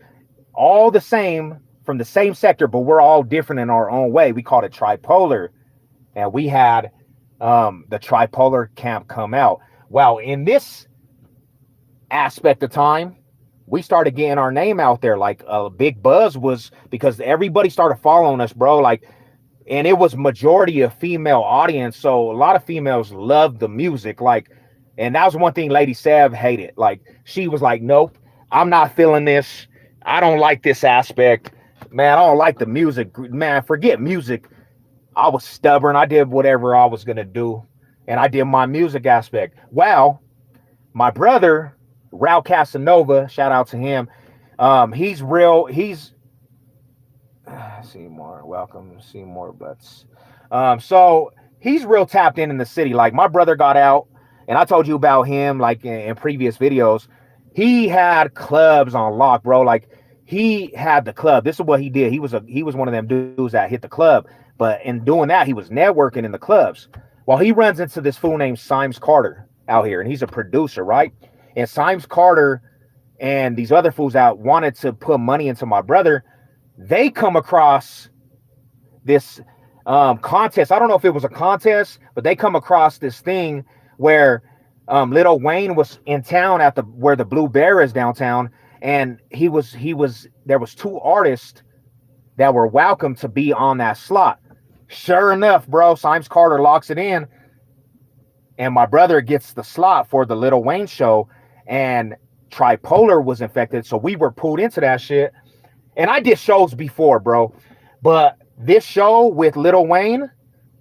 all the same, from the same sector, but we're all different in our own way. We called it Tripolar. And we had the Tripolar Camp come out. Well, in this aspect of time, we started getting our name out there. Like a big buzz was because everybody started following us, bro. Like, and it was majority of female audience. So a lot of females loved the music. Like, and that was one thing Lady Sav hated. Like, she was like, nope, I'm not feeling this. I don't like this aspect. Man, I don't like the music. Man, forget music. I was stubborn. I did whatever I was going to do. And I did my music aspect. Well, my brother, Raul Casanova, shout out to him. He's Seymour, welcome, Seymour Butts. So he's real tapped in the city. Like my brother got out, and I told you about him like in previous videos. He had clubs on lock, bro. Like he had the club. This is what he did. He was one of them dudes that hit the club. But in doing that, he was networking in the clubs. Well, he runs into this fool named Symes Carter out here, and he's a producer, right? And Symes Carter and these other fools out wanted to put money into my brother. They come across this contest. I don't know if it was a contest, but they come across this thing where Lil Wayne was in town at where the Blue Bear is downtown, and there was 2 artists that were welcome to be on that slot. Sure enough, bro, Symes Carter locks it in, and my brother gets the slot for the Lil Wayne show, and Tripolar was infected, so we were pulled into that shit. And I did shows before, bro, but this show with Lil Wayne,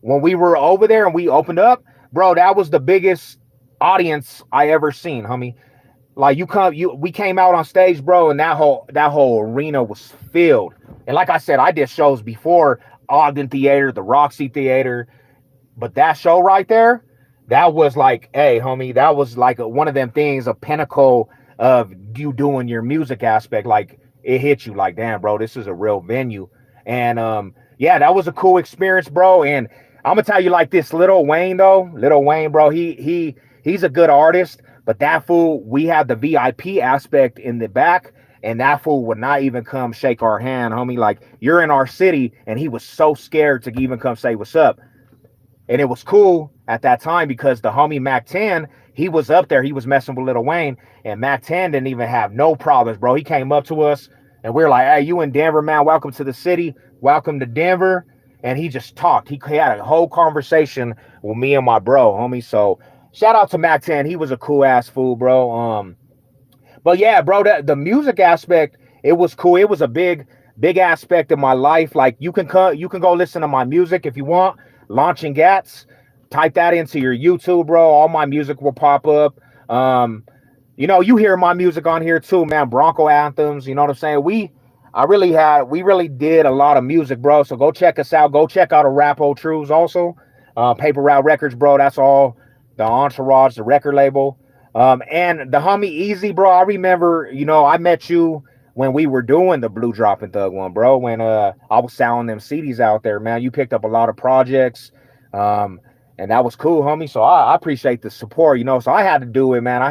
when we were over there and we opened up, bro, that was the biggest audience I ever seen, homie. Like we came out on stage, bro, and that whole arena was filled. And like I said, I did shows before, Ogden Theater, the Roxy Theater, but that show right there, that was like, hey, homie, that was like one of them things, a pinnacle of you doing your music aspect. Like it hit you like, damn, bro, this is a real venue. And Yeah, that was a cool experience, bro. And I'm gonna tell you like this, Lil Wayne though, Lil Wayne, bro, he's a good artist, but that fool, we had the VIP aspect in the back, and that fool would not even come shake our hand, homie. Like, you're in our city, and he was so scared to even come say what's up. And it was cool at that time because the homie Mac 10, he was up there, he was messing with Lil Wayne, and Mac 10 didn't even have no problems, bro. He came up to us, and we are like, hey, you in Denver, man? Welcome to the city. Welcome to Denver. And he just talked. He had a whole conversation with me and my bro, homie. So shout out to Mac 10. He was a cool ass fool, bro. But yeah, bro, the music aspect, it was cool. It was a big aspect of my life. Like, you can go listen to my music if you want. Launching Gats, type that into your YouTube, bro. All my music will pop up. You hear my music on here too, man. Bronco anthems, you know what I'm saying? We really did a lot of music, bro. So go check us out. Go check out Arapahoe Trues also. Paper Route Records, bro. That's all the entourage, the record label. And the homie Easy, bro. I remember, I met you when we were doing the Blue Drop and Thug one, bro. When I was selling them CDs out there, man. You picked up a lot of projects. And that was cool, homie. So I appreciate the support, So I had to do it, man. I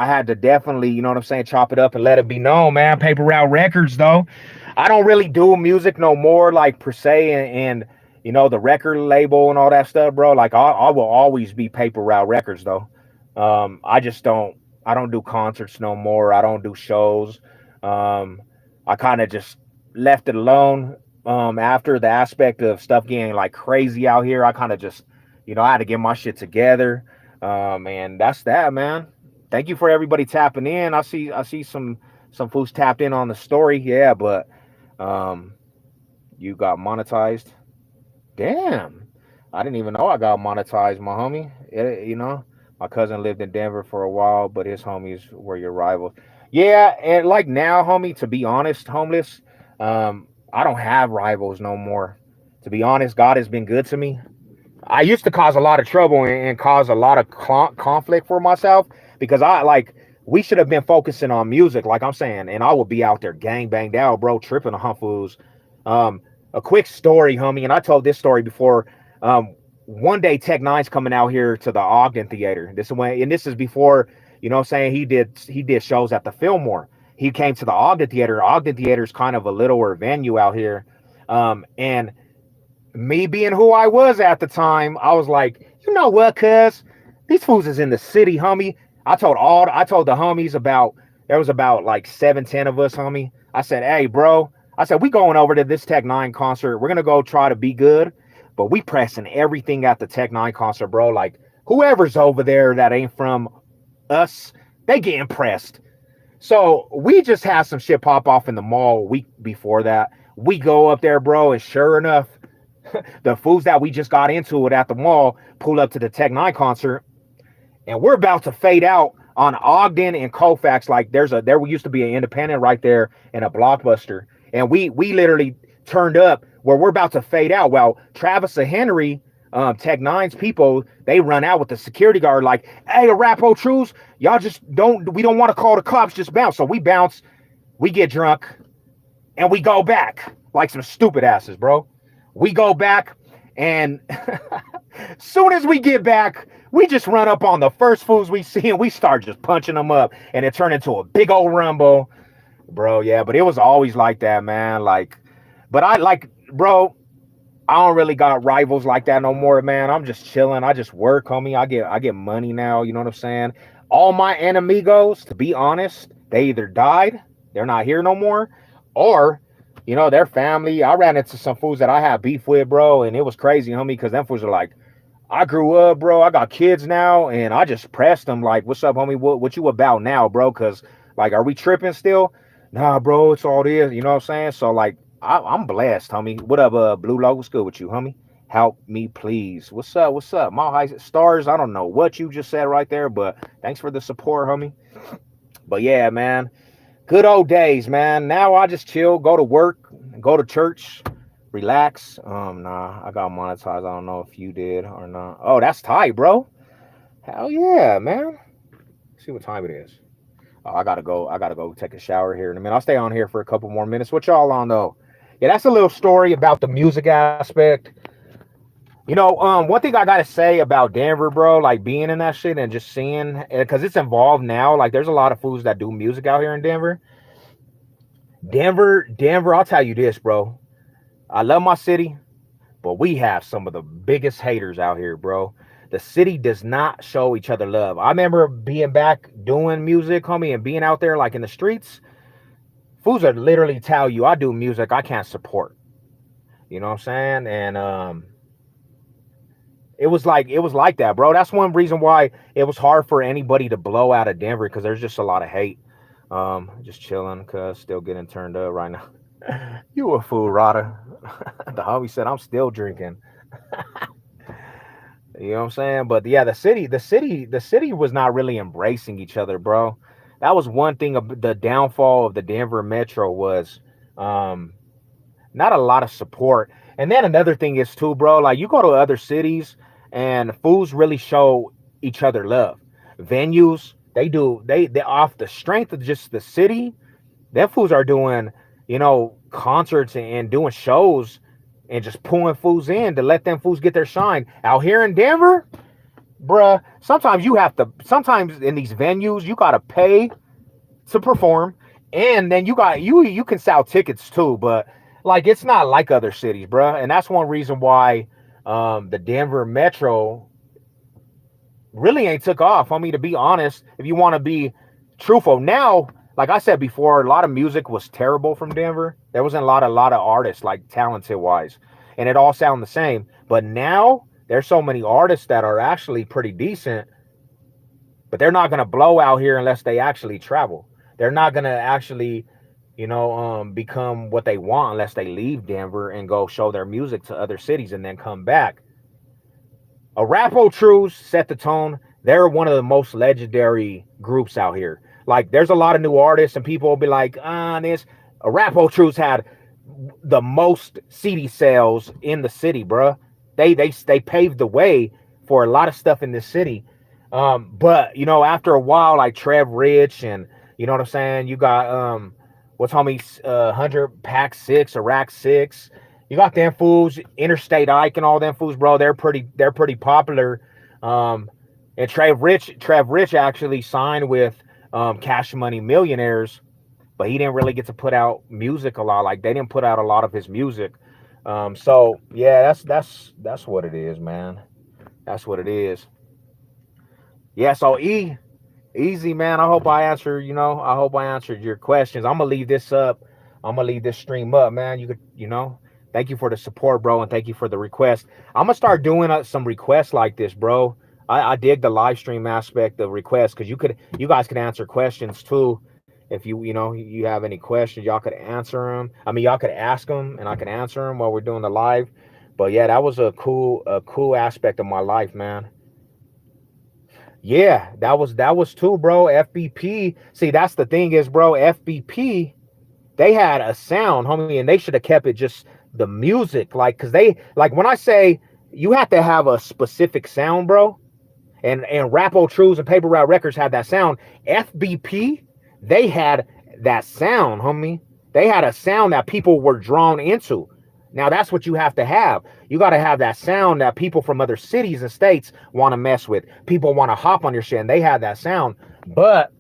had to definitely, you know what I'm saying, chop it up and let it be known, man. Paper Route Records, though. I don't really do music no more, like, per se, and the record label and all that stuff, bro. Like, I will always be Paper Route Records, though. I don't do concerts no more. I don't do shows. I kind of just left it alone. After the aspect of stuff getting, like, crazy out here, I kind of just, I had to get my shit together. And that's that, man. Thank you for everybody tapping in. I see some fools tapped in on the story. Yeah, but you got monetized. Damn. I didn't even know I got monetized, my homie. My cousin lived in Denver for a while, but his homies were your rivals. Yeah, and like now, homie, to be honest, homeless, I don't have rivals no more. To be honest, God has been good to me. I used to cause a lot of trouble and cause a lot of conflict for myself because we should have been focusing on music, like I'm saying, and I would be out there gang banged out, bro, tripping on fools. A quick story, homie, and I told this story before. One day Tech Nine's coming out here to the Ogden Theater. This is before, what I'm saying, he did shows at the Fillmore. He came to the Ogden Theater. Ogden Theater is kind of a littler venue out here. And me being who I was at the time, I was like, you know what, cuz these fools is in the city, homie. I told the homies there was about like 7-10 of us, homie. I said, hey, bro, we going over to this Tech Nine concert. We're gonna go try to be good, but we pressing everything at the Tech Nine concert, bro. Like, whoever's over there that ain't from us, they get impressed. So we just had some shit pop off in the mall a week before that. We go up there, bro, and sure enough, the fools that we just got into it at the mall pull up to the Tech Nine concert, and we're about to fade out on Ogden and Colfax. Like, there used to be an Independent right there and a Blockbuster, and we literally turned up where we're about to fade out. Well, Travis and Henry, Tech Nine's people, they run out with the security guard like, hey, Arapahoe Trues, y'all we don't want to call the cops, just bounce. So we bounce, we get drunk, and we go back like some stupid asses, bro. We go back, and soon as we get back, we just run up on the first fools we see, and we start just punching them up, and it turned into a big old rumble, bro. Yeah, but it was always like that, man. Bro, I don't really got rivals like that no more, man. I'm just chilling. I just work, homie. I get money now. You know what I'm saying? All my enemigos, to be honest, they either died, they're not here no more, or their family. I ran into some fools that I had beef with, bro, and it was crazy, homie, because them fools are like, I grew up, bro. I got kids now, and I just pressed them like, what's up, homie? What you about now, bro? Because, like, are we tripping still? Nah, bro, it's all this. You know what I'm saying? So, like, I'm blessed, homie. What up, Blue Low? What's good with you, homie? Help me, please. What's up? What's up? My high stars. I don't know what you just said right there, but thanks for the support, homie. But yeah, man. Good old days, man. Now I just chill, go to work, go to church, relax. Nah, I got monetized. I don't know if you did or not. Oh, that's tight, bro. Hell yeah, man. Let's see what time it is. Oh, I gotta go take a shower here in a minute. I'll stay on here for a couple more minutes. What y'all on though? yeah, that's a little story about the music aspect. One thing I gotta say about Denver, bro, like being in that shit and just seeing, because it's involved now. Like, there's a lot of fools that do music out here in Denver. Denver. I'll tell you this, bro. I love my city, but we have some of the biggest haters out here, bro. The city does not show each other love. I remember being back doing music, homie, and being out there like in the streets. Fools are literally tell you, I do music I can't support. You know what I'm saying? And it was like that, bro. That's one reason why it was hard for anybody to blow out of Denver, because there's just a lot of hate. Just chilling, cuz still getting turned up right now. You a fool, Rada. The homie said I'm still drinking. You know what I'm saying? But yeah, the city was not really embracing each other, bro. That was one thing of the downfall of the Denver Metro was um not a lot of support. And then another thing is too, bro, like you go to other cities and fools really show each other love. Venues, they off the strength of just the city, them fools are doing, concerts and doing shows and just pulling fools in to let them fools get their shine. Out here in Denver, bruh, sometimes in these venues, you gotta pay to perform, and then you can sell tickets too, but like it's not like other cities, bruh. And that's one reason why the Denver Metro really ain't took off. I mean, to be honest, if you want to be truthful, now, like I said before, a lot of music was terrible from Denver. There wasn't a lot of artists like talented wise, and it all sounded the same. But now there's so many artists that are actually pretty decent, but they're not gonna blow out here unless they actually travel. They're not gonna actually, become what they want unless they leave Denver and go show their music to other cities and then come back. Arapahoe Trues set the tone. They're one of the most legendary groups out here. Like, there's a lot of new artists, and people will be like, this. Arapahoe Trues had the most CD sales in the city, bruh. They paved the way for a lot of stuff in this city. But after a while, like Trev Rich, and you know what I'm saying, you got what's homies 100 Pack 6, Iraq 6. You got them fools, Interstate Ike and all them fools, bro. They're pretty popular. And Trev Rich actually signed with Cash Money Millionaires, but he didn't really get to put out music a lot. Like, they didn't put out a lot of his music. So yeah, that's what it is, man. That's what it is. Yeah, so easy, man. I hope I answered your questions. I'm gonna leave this up. I'm gonna leave this stream up, man. You could, thank you for the support, bro, and thank you for the request. I'm gonna start doing some requests like this, bro. I dig the live stream aspect of requests, because you guys can answer questions too. If you have any questions, y'all could answer them. I mean, y'all could ask them, and I can answer them while we're doing the live. But yeah, that was a cool aspect of my life, man. Yeah, that was too, bro. FBP. See, that's the thing is, bro, FBP, they had a sound, homie, and they should have kept it just the music. Like, cause when I say you have to have a specific sound, bro, and Rapo Trues and Paper Route Records had that sound. FBP, they had that sound, homie. They had a sound that people were drawn into. Now, that's what you have to have. You got to have that sound that people from other cities and states want to mess with. People want to hop on your shit, and they have that sound. But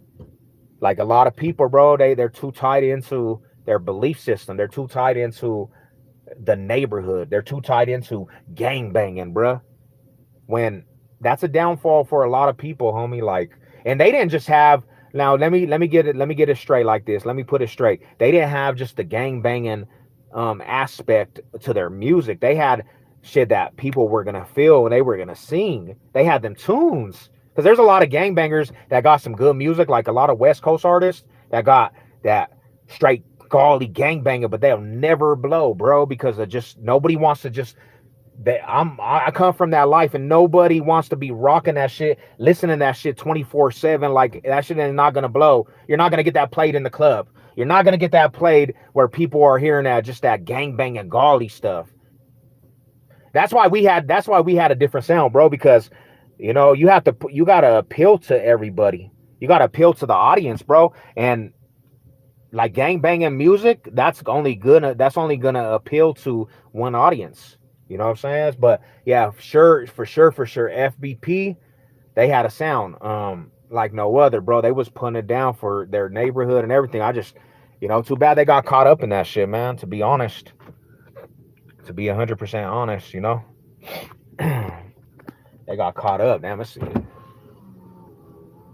like a lot of people, bro, they're too tied into their belief system. They're too tied into the neighborhood. They're too tied into gang banging, bro. When that's a downfall for a lot of people, homie. Like, and they didn't just have. Now, let me get it straight like this. Let me put it straight. They didn't have just the gang banging aspect to their music. They had shit that people were gonna feel and they were gonna sing. They had them tunes, because there's a lot of gangbangers that got some good music, like a lot of West Coast artists that got that straight gaudy gangbanger, but they'll never blow, bro, because of just nobody wants to just. I come from that life, and nobody wants to be rocking that shit, listening to that shit 24/7. Like, that shit is not gonna blow. You're not gonna get that played in the club. You're not gonna get that played where people are hearing that gangbang and gaudy stuff. That's why we had a different sound, bro, because you gotta appeal to everybody. You gotta appeal to the audience, bro. And like gang banging music, that's only gonna appeal to one audience. You know what I'm saying? But yeah, for sure, FBP, they had a sound like no other, bro. They was putting it down for their neighborhood and everything. I just, too bad they got caught up in that shit, man. To be honest, to be 100% honest, they got caught up. Damn, let's see.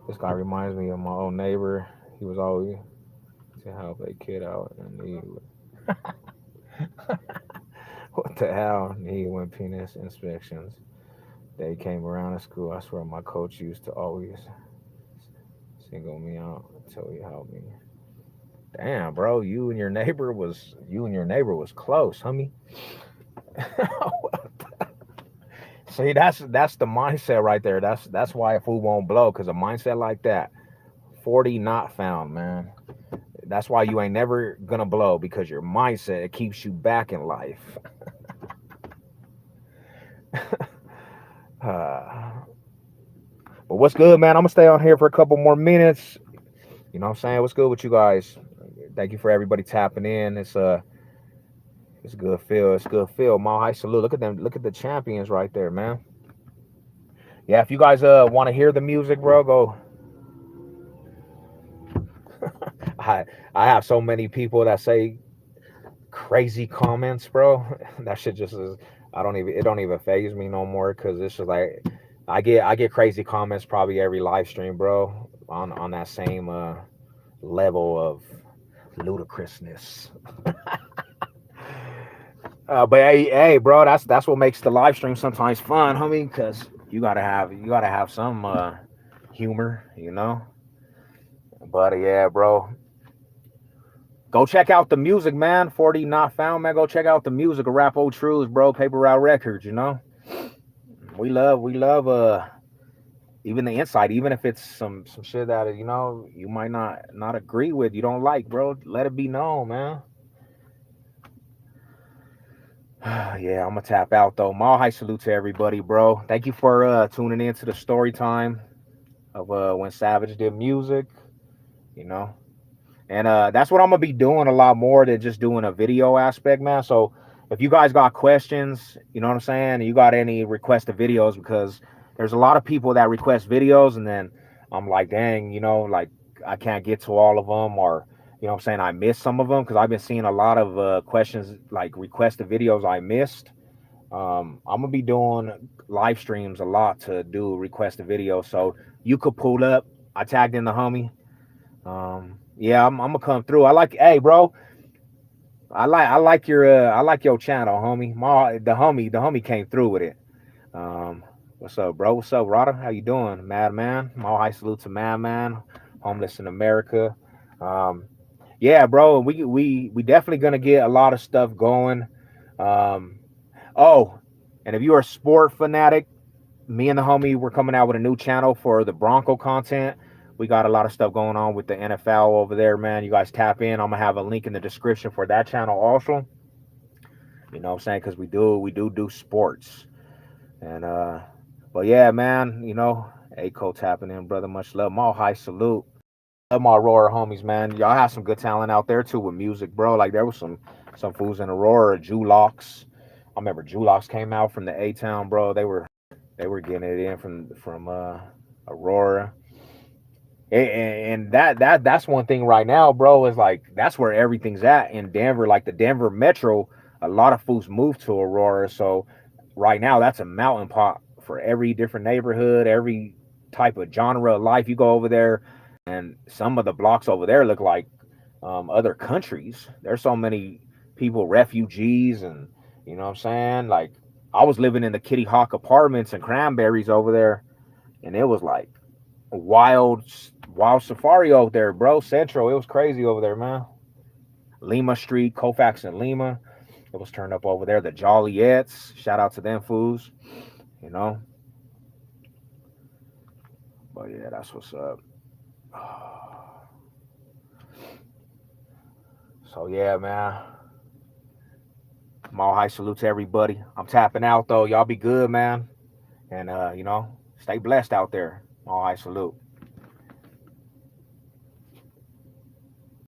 This guy reminds me of my old neighbor. He was always to help a kid out, and he what the hell? He went penis inspections. They came around to school. I swear my coach used to always single me out until he helped me. Damn, bro, you and your neighbor was close, homie. See, that's the mindset right there. That's why a fool won't blow, because a mindset like that, 40 not found, man. That's why you ain't never gonna blow, because your mindset, it keeps you back in life. But what's good, man? I'm gonna stay on here for a couple more minutes. You know what I'm saying? What's good with you guys? Thank you for everybody tapping in. It's a good feel. It's good feel. Mile High salute. Look at them. Look at the champions right there, man. Yeah, if you guys want to hear the music, bro, go. I have so many people that say crazy comments, bro. That shit just is. It don't even faze me no more, because it's just like I get crazy comments probably every live stream, bro, on that same level of ludicrousness. But hey, bro, that's what makes the live stream sometimes fun, homie, because you gotta have some humor, But yeah, bro, go check out the music, man. 40 not found, man. Go check out the music of Arapahoe Truths, bro. Paper Route Records, We love even the insight, even if it's some shit that you might not agree with, you don't like, bro. Let it be known, man. Yeah, I'm gonna tap out though. Mile High salute to everybody, bro. Thank you for tuning in to the story time of when Savage did music, And that's what I'm gonna be doing a lot more than just doing a video aspect, man. So if you guys got questions, you know what I'm saying, you got any requested videos, because there's a lot of people that request videos, and then I'm like, dang, like I can't get to all of them, or what I'm saying, I missed some of them, because I've been seeing a lot of questions like requested videos I missed. I'm gonna be doing live streams a lot to do requested videos, so you could pull up. I tagged in the homie. Yeah, I'm gonna come through. Hey, bro, I like your channel, homie. The homie came through with it. What's up, bro? What's up, Rada? How you doing, Madman? Mile High salute to Madman, homeless in America. Yeah, bro, we definitely gonna get a lot of stuff going. Oh, and if you're a sport fanatic, me and the homie, we're coming out with a new channel for the Bronco content. We got a lot of stuff going on with the NFL over there, man. You guys tap in. I'm gonna have a link in the description for that channel also. You know what I'm saying? Because we do sports. And but yeah, man, Aco tapping in, brother. Much love. Mile High salute. Love my Aurora homies, man. Y'all have some good talent out there too with music, bro. Like there was some fools in Aurora, Julox. I remember Julox came out from the A-Town, bro. They were getting it in from Aurora. And that's one thing right now, bro, is like that's where everything's at in Denver. Like the Denver Metro, a lot of fools moved to Aurora. So right now that's a melting pot for every different neighborhood, every type of genre of life. You go over there, and some of the blocks over there look like other countries. There's so many people, refugees, and you know what I'm saying? Like I was living in the Kitty Hawk apartments and Cranberries over there, and it was like wild safari over there, bro. Central, it was crazy over there, man. Lima Street, Colfax and Lima, it was turned up over there. The Joliettes, shout out to them fools, But yeah, that's what's up. So yeah, man. Mile High salute to everybody. I'm tapping out though. Y'all be good, man. And stay blessed out there. Mile High salute.